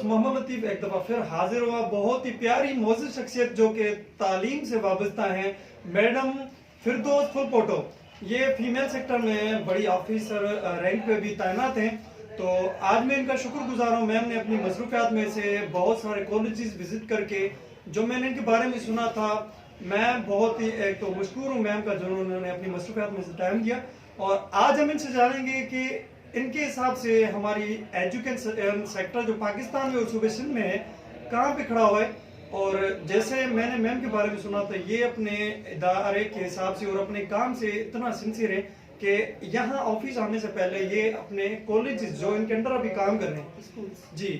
दोस्त मोहम्मद लतीफ एक दफ़ा फिर हाजिर हुआ, बहुत ही प्यारी मोअज़्ज़िज़ शख्सियत जो कि तालीम से वाबस्ता हैं, मैडम फिरदौस फुलपोटो। ये फीमेल सेक्टर में बड़ी ऑफिसर रैंक पे भी तैनात हैं। तो आज मैं इनका शुक्रगुजार हूँ। मैम ने अपनी मसरूफियात में से बहुत सारे कॉलेजेस विजिट करके जो मैंने इनके बारे में सुना था, मैं बहुत ही एक तो मशकूर हूँ मैम का, जो उन्होंने अपनी मसरूफियात में से टाइम दिया। और आज हम इनसे जानेंगे कि इनके हिसाब से हमारी एजुकेशन सेक्टर जो पाकिस्तान में और सूबे सिंध में है, कहाँ पे खड़ा हुआ है। और जैसे मैंने मैम के बारे में सुना था, ये अपने इदारे के हिसाब से और अपने काम से इतना सिंसियर है कि यहाँ ऑफिस आने से पहले ये अपने कॉलेज जो इनके अंडर अभी काम कर रहे हैं जी,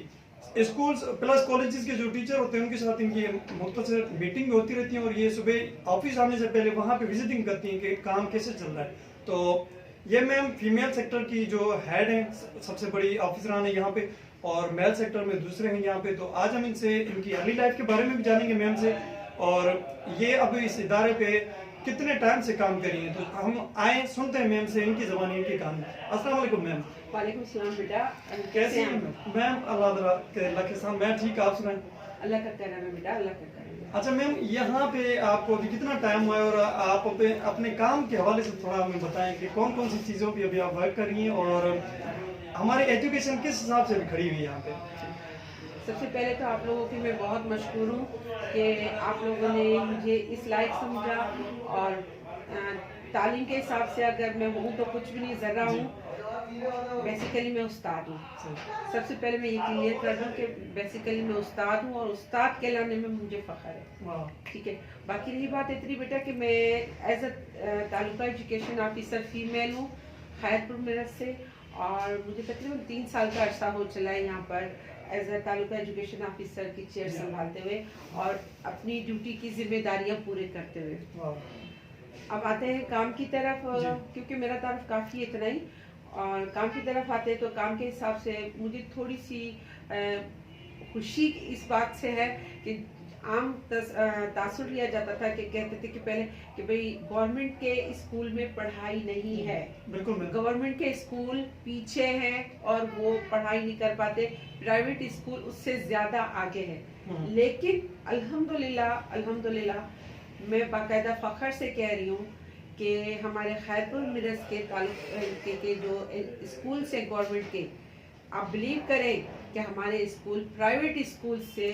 स्कूल्स प्लस कॉलेजेस के जो टीचर होते हैं उनके साथ इनकी मुख्तसर मीटिंग होती रहती है और ये सुबह ऑफिस आने से पहले वहाँ पे विजिटिंग करती हैं कि काम कैसे चल रहा है। तो ये मैम फीमेल सेक्टर की जो हेड हैं, सबसे बड़ी ऑफिसरान है यहाँ पे, और मेल सेक्टर में दूसरे हैं यहाँ पे। तो आज हम इनसे इनकी अर्ली लाइफ के बारे में भी जानेंगे मैम से, और ये अभी इस इदारे पे कितने टाइम से काम कर रही हैं। तो हम आए सुनते हैं मैम से इनकी ज़बानी इनकी कहानी। अस्सलाम वालेकुम मैम। वालेकुम सलाम बेटा, कैसी हैं मैम? अल्लाह के साथ मैं ठीक, आप सुनाएं? अल्लाह का करम है बेटा, अल्लाह का करम है। अच्छा मैम, यहाँ पे आपको अभी कितना टाइम हुआ है और आप अपने काम के हवाले से थोड़ा हमें बताएं कि कौन कौन सी चीज़ों पे अभी आप वर्क कर रही हैं और हमारी एजुकेशन किस हिसाब से भी खड़ी हुई है यहाँ पे। सबसे पहले तो आप लोगों की मैं बहुत मशहूर हूँ कि आप लोगों ने मुझे इस लायक समझा, और तालीम के हिसाब से अगर मैं हूँ तो कुछ भी नहीं, ज़र्रा हूँ। बेसिकली मैं उस्ताद हूँ। सबसे पहले मैं ये क्लियर कर दूँ कि बेसिकली मैं उस्ताद हूँ और उस्ताद कहलाने में मुझे फ़ख्र है, ठीक है। बाकी रही बात इतनी बेटा कि मैं as a taluka education officer female हूँ खैरपुर मेरठ से, और मुझे तकरीबन 3 साल का अर्सा हो चला है यहाँ पर as a taluka education officer की चेयर संभालते हुए और अपनी ड्यूटी की जिम्मेदारियाँ पूरे करते हुए। अब आते हैं काम की तरफ, क्योंकि मेरा तारुफ काफ़ी इतना ही, और काम की तरफ आते हैं तो काम के हिसाब से मुझे थोड़ी सी खुशी इस बात से है कि आम तासुर लिया जाता था कि कहते थे कि पहले कि भाई गवर्नमेंट के स्कूल में पढ़ाई नहीं है, बिल्कुल गवर्नमेंट के स्कूल पीछे हैं और वो पढ़ाई नहीं कर पाते, प्राइवेट स्कूल उससे ज़्यादा आगे है। लेकिन अल्हम्दुलिल्लाह अल्हम्दुलिल्लाह मैं बाकायदा फ़ख्र से कह रही हूँ कि हमारे खैरपुर मिरज के ताल्लुक के जो स्कूल से गवर्नमेंट के, आप बिलीव करें कि हमारे स्कूल प्राइवेट स्कूल से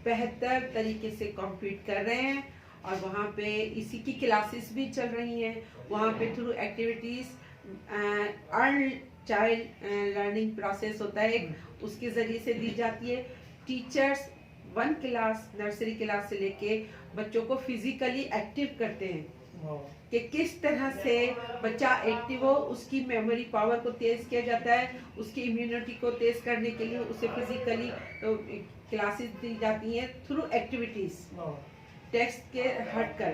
बेहतर तरीके से कॉम्पीट कर रहे हैं, और वहाँ पे इसी की क्लासेस भी चल रही हैं। वहाँ पे through activities earn child learning process होता है, उसके ज़रिए से दी जाती है। टीचर्स 1 क्लास नर्सरी क्लास से लेके बच्चों को फिजिकली एक्टिव करते हैं कि किस तरह से बच्चा एक्टिव हो, उसकी मेमोरी पावर को तेज़ किया जाता है, उसकी इम्यूनिटी को तेज़ करने के लिए उसे फिजिकली क्लासेस दी जाती हैं थ्रू एक्टिविटीज़, टेक्स्ट के हटकर।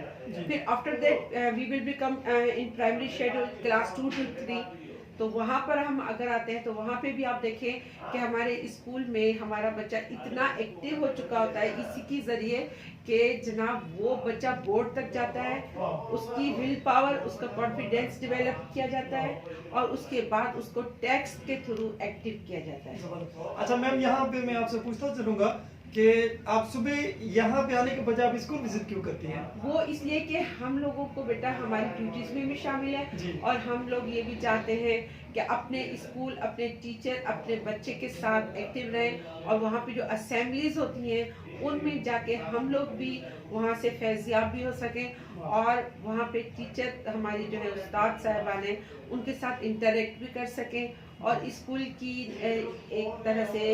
फिर after that we will become in primary schedule class 2 to 3। तो वहाँ पर हम अगर आते हैं तो वहाँ पे भी आप देखें कि हमारे स्कूल में हमारा बच्चा इतना एक्टिव हो चुका होता है इसी के ज़रिए कि जनाब वो बच्चा बोर्ड तक जाता है, उसकी विल पावर, उसका कॉन्फिडेंस डेवलप किया जाता है, और उसके बाद उसको टेक्स्ट के थ्रू एक्टिव किया जाता है। अच्छा मैम, यहाँ पे मैं आपसे पूछता चलूँगा कि आप सुबह यहाँ पे आने के बजाय आप स्कूल विजिट क्यों करती हैं? वो इसलिए कि हम लोगों को बेटा हमारी ड्यूटीज में भी शामिल है, और हम लोग ये भी चाहते हैं कि अपने स्कूल, अपने टीचर, अपने बच्चे के साथ एक्टिव रहें, और वहाँ पे जो असेंबलीज होती हैं उनमें जाके हम लोग भी वहाँ से फैज़याब भी हो सकें, और वहाँ पे टीचर हमारी जो है उस्ताद साहिबान हैं उनके साथ इंटरेक्ट भी कर सकें, और स्कूल की एक तरह से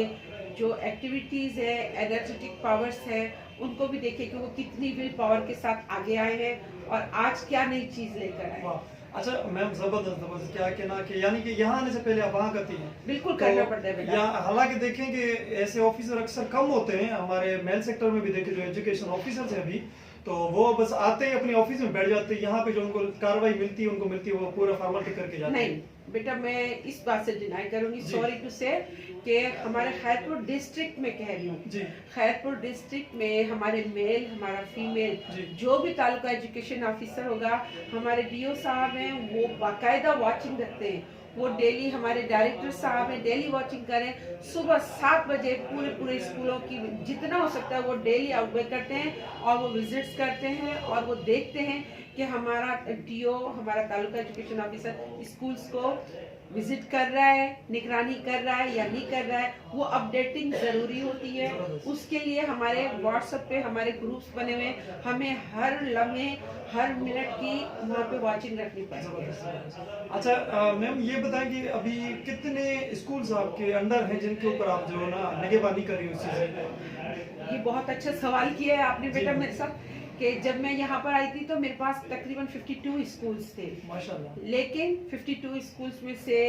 जो एक्टिविटीज़ है, एनर्जेटिक पावर्स है, उनको भी देखें कि वो कितनी विल पावर के साथ आगे आए हैं और आज क्या नई चीज़ लेकर आए। अच्छा मैम, जबरदस्त क्या कहना कि यानी कि यहाँ आने से पहले आप वहाँ करती हैं? बिल्कुल करना पड़ता है बेटा। हालांकि देखें कि ऐसे ऑफिसर अक्सर कम होते हैं हमारे मेल सेक्टर में भी, देखें जो एजुकेशन ऑफिसर्स हैं अभी, तो वो बस आते हैं अपने ऑफिस में बैठ जाते हैं, यहाँ पे जो उनको कार्रवाई मिलती है उनको मिलती है, वो पूरा फॉर्मेलिटी करके जाते हैं। नहीं बेटा, मैं इस बात से डिनाई करूंगी, सॉरी टू से, कि हमारे खैरपुर डिस्ट्रिक्ट में कह रही हूँ, खैरपुर डिस्ट्रिक्ट में हमारे मेल, हमारा फीमेल, जो भी तालुका एजुकेशन ऑफिसर होगा, हमारे डीओ साहब हैं, वो बाकायदा वॉचिंग रखते हैं, वो डेली हमारे डायरेक्टर साहब हैं, डेली वॉचिंग करें। सुबह 7 बजे पूरे स्कूलों की जितना हो सकता है वो डेली आउटबेक करते हैं और वो विजिट्स करते हैं और वो देखते हैं कि हमारा टीओ, हमारा तालुका एजुकेशन ऑफिसर स्कूल्स को विजिट कर रहा है, निगरानी कर रहा है या नहीं कर रहा है। वो अपडेटिंग ज़रूरी होती है। उसके लिए हमारे व्हाट्सएप पे हमारे ग्रुप्स बने हुए हैं। हमें हर लम्हे, हर मिनट की वहाँ पे वॉचिंग रखनी पड़ती है। अच्छा मैम, ये बताएं कि अभी कितने स्कूल्स आपके अंडर हैं जिनके ऊपर आप जो है ना निगरानी कर रही हो उस चीज़ की? ये बहुत अच्छा सवाल किया है आपने बेटा मेरे साथ कि जब मैं यहाँ पर आई थी तो मेरे पास तकरीबन 52 स्कूल्स थे, माशाल्लाह। लेकिन 52 स्कूल्स में से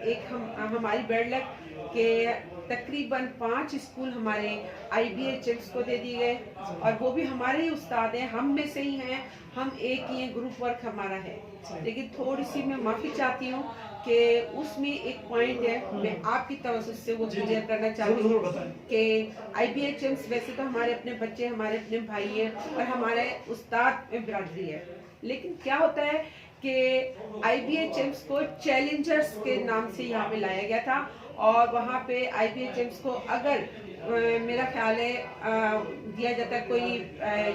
एक हमारी बैड लक के तकरीबन 5 स्कूल हमारे IBHMs को दे दिए गए और वो भी हमारे ही उस्ताद हैं, हम में से ही हैं, हम एक ही हैं, ग्रुप वर्क हमारा है। लेकिन थोड़ी सी मैं माफ़ी चाहती हूँ कि उसमें एक पॉइंट है, मैं आपकी तवज्जो से वो क्लियर करना चाहती हूँ कि IBHMs वैसे तो हमारे अपने बच्चे, हमारे अपने भाई हैं और हमारे उस्ताद में बिरादरी है, लेकिन क्या होता है कि IBHMs को चैलेंजर्स के नाम से यहाँ पे लाया गया था और वहाँ पे IBHMs को अगर मेरा ख्याल है दिया जाता है कोई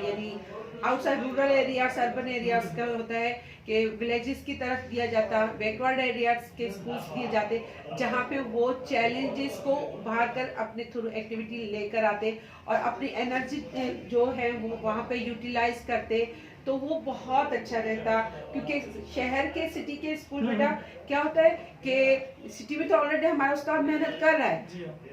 यानी outside rural areas, urban areas का होता है कि विलेजेस की तरफ दिया जाता, बैकवर्ड एरियाज के स्कूल्स दिए जाते जहाँ पे वो चैलेंजेस को उभार कर अपने थ्रू एक्टिविटी लेकर आते और अपनी एनर्जी जो है वो वहाँ पे यूटिलाइज करते, तो वो बहुत अच्छा रहता। क्योंकि शहर के, सिटी के स्कूल बेटा क्या होता है कि सिटी में तो ऑलरेडी हमारा उस्ताद मेहनत कर रहा है,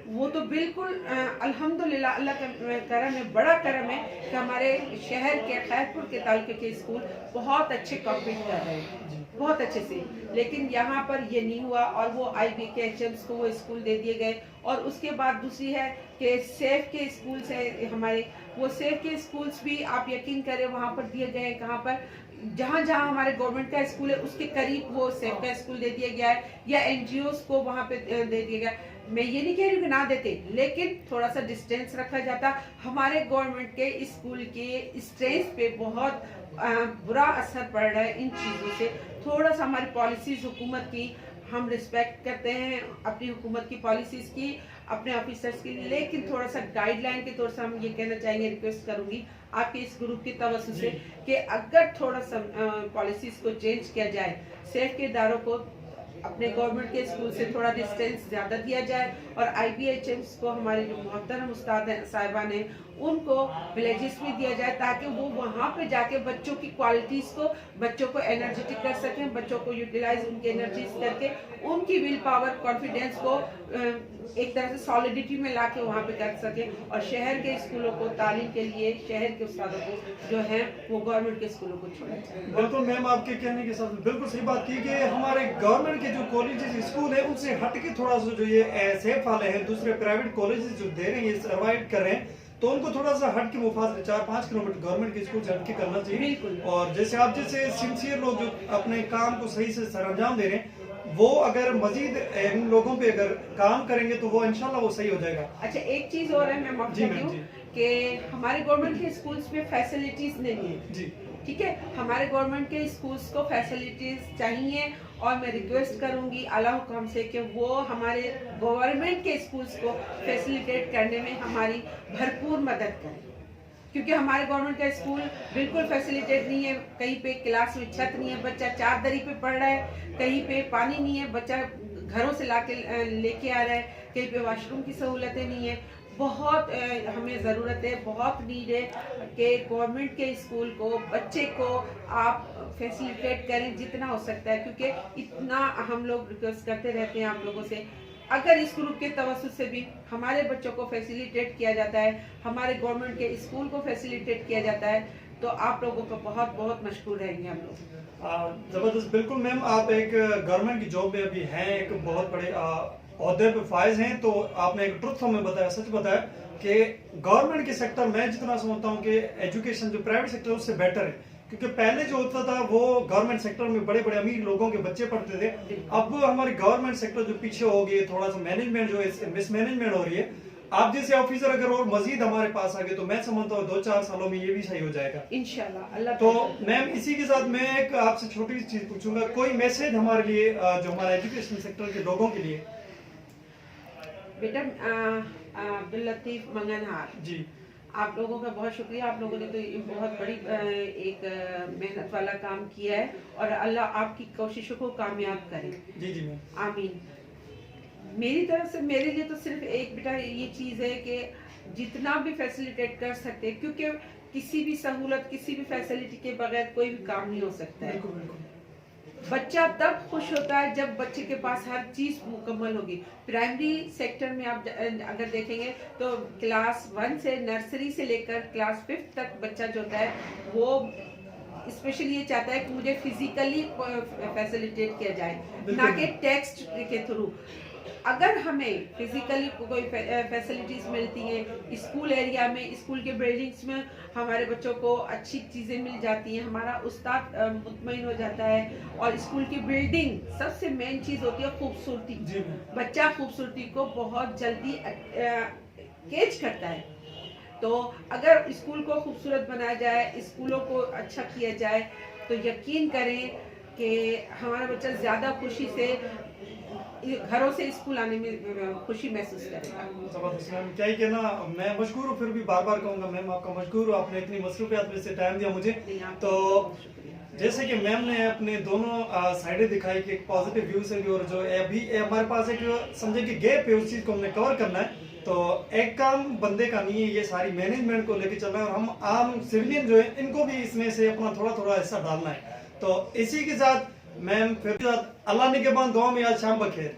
वो तो बिल्कुल अल्हम्दुलिल्लाह अल्लाह का करम है, बड़ा करम है कि हमारे शहर के खैरपुर के तालुके के स्कूल बहुत अच्छे कॉम्पीट कर रहे हैं, बहुत अच्छे से। लेकिन यहाँ पर ये नहीं हुआ और वो IBHMs को वो स्कूल दे दिए गए। और उसके बाद दूसरी है कि सेफ के स्कूल्स है हमारे, वो सेफ के स्कूल्स भी आप यकीन करें वहाँ पर दिए गए हैं, कहाँ पर जहाँ जहाँ हमारे गवर्नमेंट का स्कूल है उसके करीब वो सेफ का स्कूल दे दिया गया है या NGOs को वहाँ पे दे दिया गया। मैं ये नहीं कह रही हूँ कि ना देते, लेकिन थोड़ा सा डिस्टेंस रखा जाता। हमारे गवर्नमेंट के स्कूल के स्ट्रेंथ पे बहुत बुरा असर पड़ रहा है इन चीज़ों से। थोड़ा सा हमारी पॉलिसीज हुकूमत की हम रिस्पेक्ट करते हैं, अपनी हुकूमत की पॉलिसीज की, अपने ऑफिसर्स की, लेकिन थोड़ा सा गाइडलाइन के तौर से हम ये कहना चाहेंगे, रिक्वेस्ट करूंगी आपके इस ग्रुप की तवज्जो से कि अगर थोड़ा सा पॉलिसीज को चेंज किया जाए, सेफ के इदारों को अपने गवर्नमेंट के स्कूल से थोड़ा डिस्टेंस ज़्यादा दिया जाए और IBHMs को हमारे जो मोहतरम उस्ताद साहिबान हैं उनको विलेजेस में दिया जाए ताकि वो वहाँ पे जाके बच्चों की क्वालिटीज़ को, बच्चों को एनर्जेटिक कर सकें, बच्चों को यूटिलाइज उनकी एनर्जीज करके उनकी विल पावर, कॉन्फिडेंस को एक तरह से सॉलिडिटी में ला के वहाँ पे कर सकें और शहर के स्कूलों को तालीम के लिए शहर के उस्तादों को जो है वो गवर्नमेंट के स्कूलों को छोड़ा जाए। बिल्कुल मैम, आपके कहने के साथ बिल्कुल सही बात की कि हमारे गवर्नमेंट के जो कॉलेजेस स्कूल है उनसे हट के थोड़ा सा जो ये सेफ वाले हैं, दूसरे प्राइवेट कॉलेजेस जो दे रहे हैं, ये सर्वाइव कर रहे हैं, तो उनको थोड़ा सा हट के मुफासले 4-5 किलोमीटर गवर्नमेंट के स्कूल से हट के करना चाहिए। और जैसे आप जैसे सिंसियर लोग जो अपने काम को सही से सरअंजाम दे रहे हैं, वो अगर मजीद इन लोगों पे अगर काम करेंगे तो वो इंशाल्लाह वो सही हो जाएगा। अच्छा, एक चीज और है, मैं माफ करती हूँ कि हमारे गवर्नमेंट के स्कूल्स में फैसिलिटीज नहीं है जी, ठीक है। हमारे गवर्नमेंट के स्कूल्स को फैसिलिटीज चाहिए और मैं रिक्वेस्ट करूंगी आला हुक्म से कि वो हमारे गवर्नमेंट के स्कूल्स को फैसिलिटेट करने में हमारी भरपूर मदद करें, क्योंकि हमारे गवर्नमेंट का स्कूल बिल्कुल फैसिलिटेट नहीं है। कहीं पे क्लास में छत नहीं है, बच्चा चारदरी पे पढ़ रहा है, कहीं पे पानी नहीं है, बच्चा घरों से लेके आ रहा है, कहीं पे वॉशरूम की सहूलतें नहीं है। बहुत हमें ज़रूरत है, बहुत नीड है कि गवर्नमेंट के स्कूल को, बच्चे को आप फैसिलिटेट करें जितना हो सकता है, क्योंकि इतना हम लोग रिक्वेस्ट करते रहते हैं आप लोगों से। अगर इस ग्रुप के तवज्जुह से भी हमारे बच्चों को फैसिलिटेट किया जाता है, हमारे गवर्नमेंट के स्कूल को फैसिलिटेट किया जाता है, तो आप लोगों को बहुत बहुत मशकूर रहेंगे हम लोग। जबरदस्त, बिल्कुल मैम, आप एक गवर्नमेंट की जॉब में अभी हैं, एक बहुत बड़े ओहदे पे फाइज हैं, तो आपने एक ट्रुथ हमें बताया, सच बताया कि गवर्नमेंट के सेक्टर में जितना समझता हूँ कि एजुकेशन जो प्राइवेट सेक्टर उससे बेटर है, क्योंकि पहले जो होता था वो गवर्नमेंट सेक्टर में बड़े बड़े अमीर लोगों के बच्चे पढ़ते थे। अब हमारे गवर्नमेंट सेक्टर जो पीछे हो गई, थोड़ा सा मैनेजमेंट जो है मिसमैनेजमेंट हो रही है, आप जैसे ऑफिसर अगर और मजीद हमारे पास आ गए तो मैं समझता हूँ 2-4 सालों में ये भी सही हो जाएगा। इंशाल्लाह अल्लाह तो ताला। मैम इसी के साथ मैं एक आपसे छोटी सी चीज पूछूंगा, कोई मैसेज हमारे लिए जो हमारा एजुकेशन सेक्टर के लोगों के लिए। बेटा अब्दुल लतीफ मंगनहार, जी आप लोगों का बहुत शुक्रिया। आप लोगों ने तो ये बहुत बड़ी एक मेहनत वाला काम किया है और अल्लाह आपकी कोशिशों को कामयाब करे। जी जी मैम। आमीन। मेरी तरफ से मेरे लिए तो सिर्फ एक बेटा ये चीज़ है कि जितना भी फैसिलिटेट कर सकते हैं, क्योंकि किसी भी सहूलत किसी भी फैसिलिटी के बगैर कोई भी काम नहीं हो सकता है। बिल्कुल बिल्कुल। बच्चा तब खुश होता है जब बच्चे के पास हर चीज मुकम्मल होगी। प्राइमरी सेक्टर में आप अगर देखेंगे तो क्लास 1 से नर्सरी से लेकर क्लास 5 तक बच्चा जो होता है वो स्पेशली ये चाहता है कि मुझे फिजिकली फैसिलिटेट किया जाए, ना कि टेक्स्ट के थ्रू। अगर हमें फिजिकली कोई फैसिलिटीज मिलती हैं स्कूल एरिया में, स्कूल के बिल्डिंग्स में हमारे बच्चों को अच्छी चीज़ें मिल जाती हैं, हमारा उस्ताद मुतमईन हो जाता है। और स्कूल की बिल्डिंग सबसे मेन चीज़ होती है खूबसूरती। बच्चा खूबसूरती को बहुत जल्दी कैच करता है। तो अगर स्कूल को खूबसूरत बनाया जाए, स्कूलों को अच्छा किया जाए, तो यकीन करें कि हमारा बच्चा ज़्यादा खुशी से घरों से स्कूल आने में खुशी महसूस करेगा। जबरदस्त मैम, क्या ही कहना, मैं मशहूर हूँ, फिर भी बार बार कहूँगा मैम आपका मशहूर हूँ, आपने इतनी मसरूफियात में से टाइम दिया मुझे। तो जैसे कि मैम ने अपने दोनों साइडें दिखाई कि एक पॉजिटिव व्यू से भी और जो अभी हमारे पास एक समझे कि गैप है, उस चीज़ को हमने कवर करना है। तो एक काम बंदे का नहीं है, ये सारी मैनेजमेंट को लेके चल रहा है और हम आम सिविलियन जो है इनको भी इसमें से अपना थोड़ा थोड़ा हिस्सा डालना है। तो इसी के साथ मैम फिर अल्लाह ने के बाद दुआ में आज शाम बखेर।